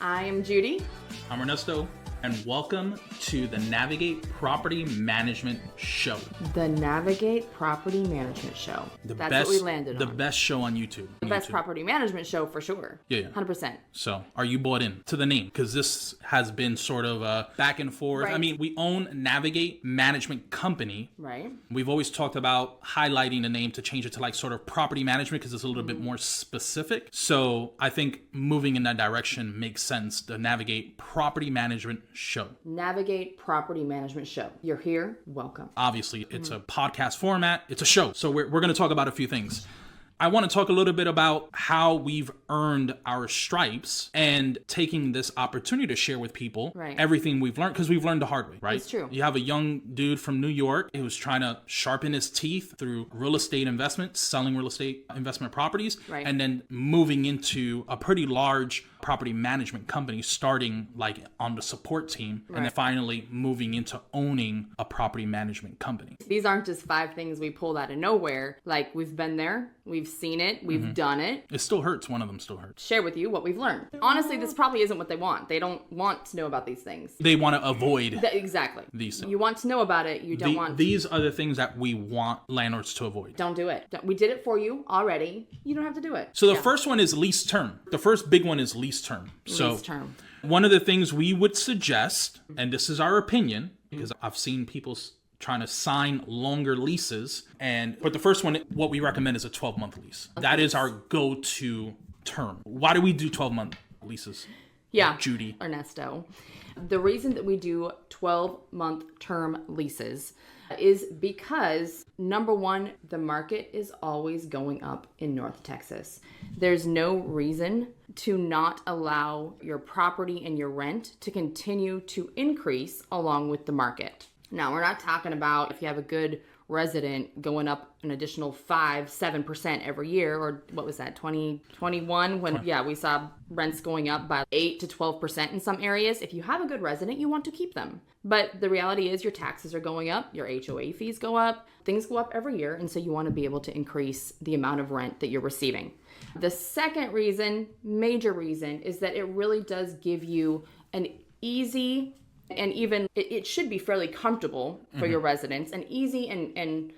I am Judy. I'm Ernesto, and welcome to the Navigate Property Management Show. The Navigate Property Management Show. That's what we landed on. The best show on YouTube. The best property management show for sure. Yeah. 100%. So, are you bought in to the name? Because this has been sort of a back and forth. Right. I mean, we own Navigate Management Company. Right. We've always talked about highlighting the name to change it to like sort of property management because it's a little bit more specific. So, I think moving in that direction makes sense. The Navigate Property Management Show. Navigate Property Management Show. You're here. Welcome. Obviously, it's a podcast format. It's a show. So we're going to talk about a few things. I want to talk a little bit about how we've earned our stripes and taking this opportunity to share with people everything we've learned, because we've learned the hard way, right? That's true. You have a young dude from New York who's trying to sharpen his teeth through real estate investment, selling real estate investment properties, and then moving into a pretty large property management company, starting like on the support team, and then finally moving into owning a property management company. These aren't just 5 things we pulled out of nowhere. Like, we've been there, we've seen it, we've done it. It still hurts. One of them still hurts. Share with you what we've learned. Honestly, this probably isn't what they want. They don't want to know about these things. They want to avoid exactly. these things. You want to know about it, you don't want These are the things that we want landlords to avoid. Don't do it. We did it for you already. You don't have to do it. So the first one is lease term. The first big one is lease term. So Lease term. one of the things we would suggest, and this is our opinion, because I've seen people trying to sign longer leases, but the first one, what we recommend is a 12-month lease. Okay. That is our go-to term. Why do we do 12-month leases? Yeah, Judy. Ernesto. The reason that we do 12-month term leases is because, number one, the market is always going up in North Texas. There's no reason to not allow your property and your rent to continue to increase along with the market. Now, we're not talking about if you have a good resident going up an additional 5-7% every year, or what was that, 2021 when we saw rents going up by 8 to 12% in some areas. If you have a good resident, you want to keep them. But the reality is your taxes are going up, your HOA fees go up, things go up every year, and so you want to be able to increase the amount of rent that you're receiving. The second reason, major reason, is that it really does give you an easy, and even it should be fairly comfortable for your residents, an easy and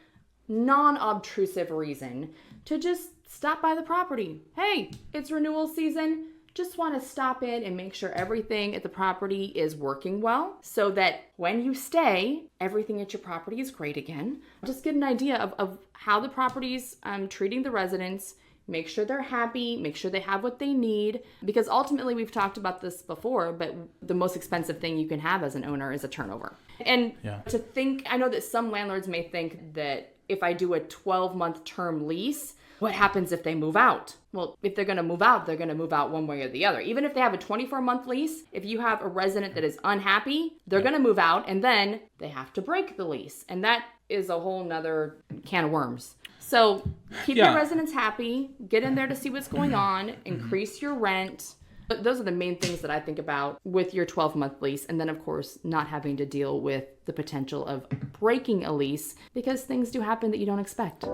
non-obtrusive reason to just stop by the property. Hey, it's renewal season. Just want to stop in and make sure everything at the property is working well, so that when you stay, everything at your property is great again. Just get an idea of how the property's treating the residents. Make sure they're happy, make sure they have what they need, because ultimately, we've talked about this before, but the most expensive thing you can have as an owner is a turnover. And to think, I know that some landlords may think that if I do a 12-month term lease, what happens if they move out? Well, if they're going to move out, they're going to move out one way or the other. Even if they have a 24-month lease, if you have a resident that is unhappy, they're going to move out, and then they have to break the lease. And that is a whole nother can of worms. So keep your residents happy, get in there to see what's going on, increase your rent. But those are the main things that I think about with your 12-month lease. And then, of course, not having to deal with the potential of breaking a lease, because things do happen that you don't expect.